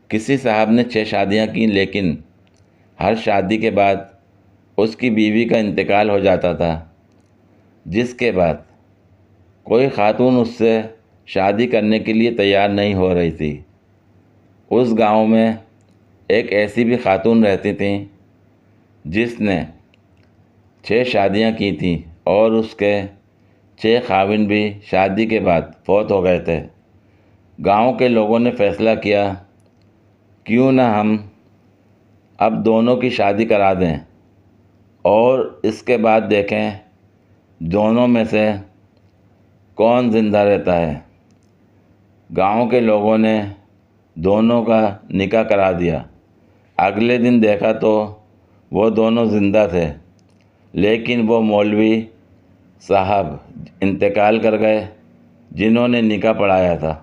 किसी साहब ने 6 शादियां की, लेकिन हर शादी के बाद उसकी बीवी का इंतकाल हो जाता था, जिसके बाद कोई खातून उससे शादी करने के लिए तैयार नहीं हो रही थी। उस गांव में एक ऐसी भी खातून रहती थी जिसने 6 शादियां की थीं और उसके 6 खाविन भी शादी के बाद फौत हो गए थे। गांव के लोगों ने फैसला किया, क्यों ना हम अब दोनों की शादी करा दें और इसके बाद देखें दोनों में से कौन ज़िंदा रहता है। गांव के लोगों ने दोनों का निकाह करा दिया। अगले दिन देखा तो वो दोनों ज़िंदा थे, लेकिन वो मौलवी साहब इंतकाल कर गए जिन्होंने निकाह पढ़ाया था।